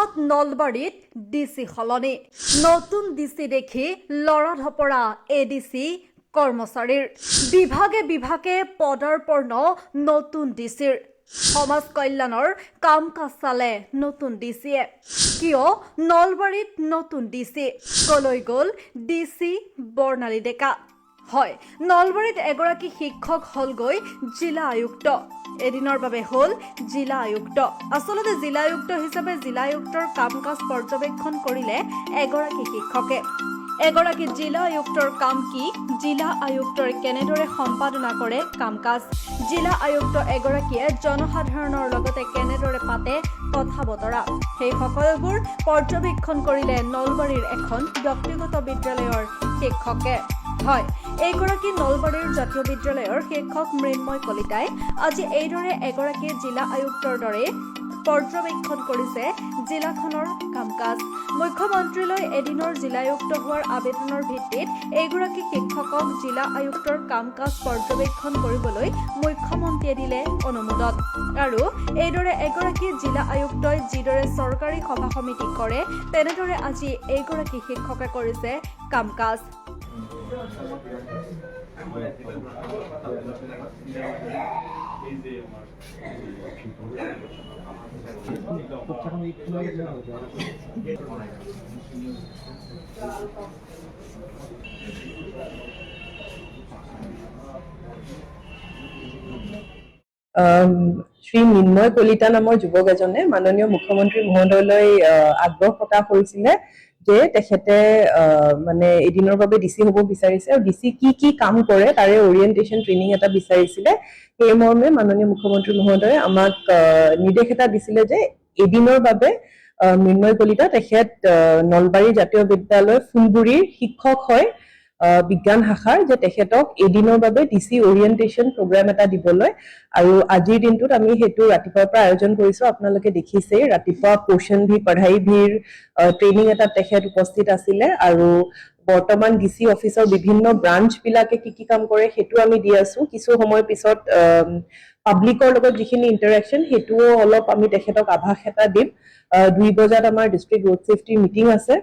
হঠাৎ নলবাৰীত ডিসি সলনি নতুন ডিসি দেখি লৰা ধপৰা এডিসি কৰ্মচাৰীৰ বিভাগে পদাৰ্পণ নতুন ডিসিৰ সমাজ কল্যাণৰ কাম কাজ চালে নতুন ডিসিয়ে কিয় নলবাৰীত নতুন ডিসি কলৈ গল ডিসি বৰ্ণালী ডেকা হয় নলবাৰীত এগৰাকী শিক্ষক হলগৈ জিলা আয়ুক্ত এদিনৰ বাবে হল জিলা আয়ুক্ত আসলতে জিলা আয়ুক্ত হিচাপে জিলা আয়ুক্তৰ কাম কাজ পৰ্যবেক্ষণ কৰিলে এগৰাকী শিক্ষকে এগৰাকী জিলা আয়ুক্তৰ কাম কি জিলা আয়ুক্তৰ কেনেদৰে সম্পাদনা কৰে কাম কাজ জিলা আয়ুক্ত এগৰাকীয়ে জনসাধাৰণৰ লগতে কেনেদৰে পাতে কথা বতৰা সেই সকলোবোৰ পৰ্যবেক্ষণ কৰিলে নলবাৰীৰ এখন ব্যক্তিগত বিদ্যালয়ৰ শিক্ষকে হয় এইগৰাকী নলবাৰীৰ জাতীয় বিদ্যালয়ৰ শিক্ষক মৃন্ময় কলিতাই আজি এইদৰে এগৰাকী জিলা আয়ুক্তৰ দৰে পৰ্যবেক্ষণ কৰিছে জিলাখনৰ কাম কাজ মুখ্যমন্ত্ৰীলৈ এদিনৰ জিলা আয়ুক্ত হোৱাৰ আবেদনৰ ভিত্তিত এইগৰাকী শিক্ষকক জিলা আয়ুক্তৰ কাম কাজ পৰ্যবেক্ষণ কৰিবলৈ মুখ্যমন্ত্ৰীয়ে দিলে অনুমোদন আৰু এইদৰে এগৰাকী জিলা আয়ুক্তই যিদৰে চৰকাৰী সভা সমিতি কৰে তেনেদৰে আজি এইগৰাকী শিক্ষকে কৰিছে কাম কাজ শ্ৰী মৃন্ময় কলিতা নামৰ যুৱক এজনে মাননীয় মুখ্যমন্ত্ৰী মহোদয়লৈ আগ্ৰহ প্ৰকাশ কৰিছিলে যে তেখেতে মানে এদিনৰ বাবে ডিসি হ'ব বিচাৰিছে আৰু ডিসি কি কাম কৰে তাৰে ওৰিয়েন্টেশন ট্ৰেইনিং এটা বিচাৰিছিলে সেই মৰ্মে মাননীয় মুখ্যমন্ত্ৰী মহোদয়ে আমাক নিৰ্দেশ এটা দিছিলে যে এদিনৰ বাবে মৃন্ময় কলিতা তেখেত নলবাৰী জাতীয় বিদ্যালয় ফুলগুৰিৰ শিক্ষক হয় বিজ্ঞান শাখাৰ যে তেখেতক এদিনৰ বাবে ডিসি ওৰিয়েন্টেশন প্ৰগ্ৰাম এটা দিবলৈ আৰু আজিৰ দিনটোত আমি হেতু ৰাতিপুৱাৰ পৰা আয়োজন কৰিছো আপোনালোকে দেখিছে ৰাতিপুৱা পোষণ ভি পঢ়াই ভিৰ ট্ৰেইনিং এটা তেখেত উপস্থিত আছিলে আৰু বৰ্তমান ডিসি অফিচৰ বিভিন্ন ব্ৰাঞ্চ বিলাকে কি কাম কৰে হেতু আমি দি আছো কিছু সময় পিছত পাব্লিকৰ লগত যিখিনি ইন্টাৰেকশন হেতুও অলপ আমি তেখেতক আভাস এটা দিম 2 বজাত আমাৰ ডিস্ট্ৰিক্ট ৰোড সেফটি মিটিং আছে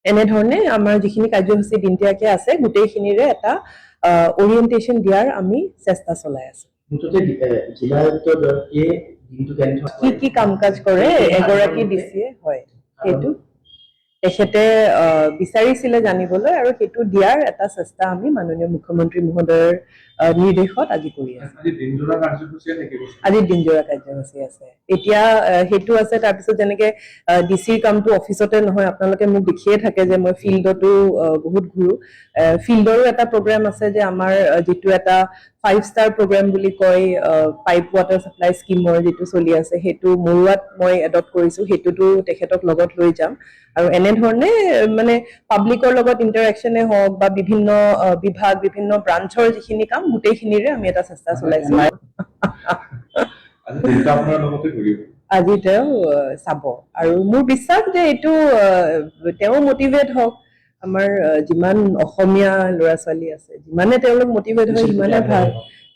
এনেধৰণে আমাৰ যিখিনি কাৰ্যসূচী দিনটিয়াকে আছে গোটেইখিনিৰে এটা ওৰিয়েন্টেশন দিয়াৰ আমি চেষ্টা চলাই আছো জিলা আয়ুক্তগৰাকীয়ে দিনটো কি কাম কাজ কৰে এগৰাকী ডিসিয়ে হয় সেইটো তেখেতে বিচাৰিছিলে জানিবলৈ আৰু সেইটো দিয়াৰ এটা চেষ্টা আমি মাননীয় মুখ্যমন্ত্ৰী মহোদয়ৰ নিৰ্দেশত আজি কৰি আছো আজি দিনজোৰা কাৰ্যসূচী আছে এতিয়া হেতু আছে তাৰপিছত যেনেকে ডিসিৰ কামটো অফিচতে নহয় আপোনালোকে মোক দেখিয়ে থাকে যে মই ফিল্ডতো বহুত ঘুৰো ফিল্ডৰো এটা প্ৰগ্ৰাম আছে যে আমাৰ যেটো এটা 5 ষ্টাৰ প্ৰগ্ৰাম বুলি কয় পাইপ ওয়াটাৰ সাপ্লাই স্কিমৰ যেটো চলি আছে হেতু মৰুৱাত মই এডপ্ট কৰিছো হেতুটো তেখেতক লগত লৈ যাম আৰু এনে ধৰণে মানে পাব্লিকৰ লগত ইন্টাৰেকশনে হওক বা বিভিন্ন বিভাগ বিভিন্ন ব্ৰাঞ্চৰ যিখিনি কাম গোটেইখিনিৰে আমি এটা চেষ্টা চলাইছো আজি তেওঁ চাব আৰু মোৰ বিশ্বাস যে এইটো তেওঁ মোটিভেট হওক আমাৰ যিমান অসমীয়া ল'ৰা ছোৱালী আছে যিমানে তেওঁলোক মোটিভেট হয় সিমানে ভাল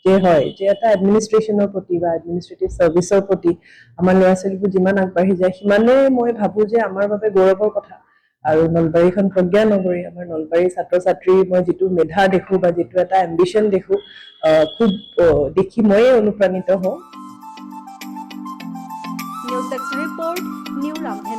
যে হয় যে এটা এডমিনিষ্ট্ৰেশ্যনৰ প্ৰতি বা এডমিনিষ্ট্ৰেটিভ সাৰ্ভিসৰ প্ৰতি আমাৰ ল'ৰা ছোৱালীবোৰ যিমান আগবাঢ়ি যায় সিমানে মই ভাবো যে আমাৰ বাবে গৌৰৱৰ কথা আৰু নলবাৰীখন প্ৰজ্ঞা নগৰী আমাৰ নলবাৰী ছাত্ৰ ছাত্ৰী মই যেটো মেধা দেখো বা যেটো এটা এম্বিশন দেখো খুব দেখি ময়ে অনুপ্ৰাণিত হওঁ নিউজ ডেস্ক ৰিপোৰ্ট নিউ ৰামধেনু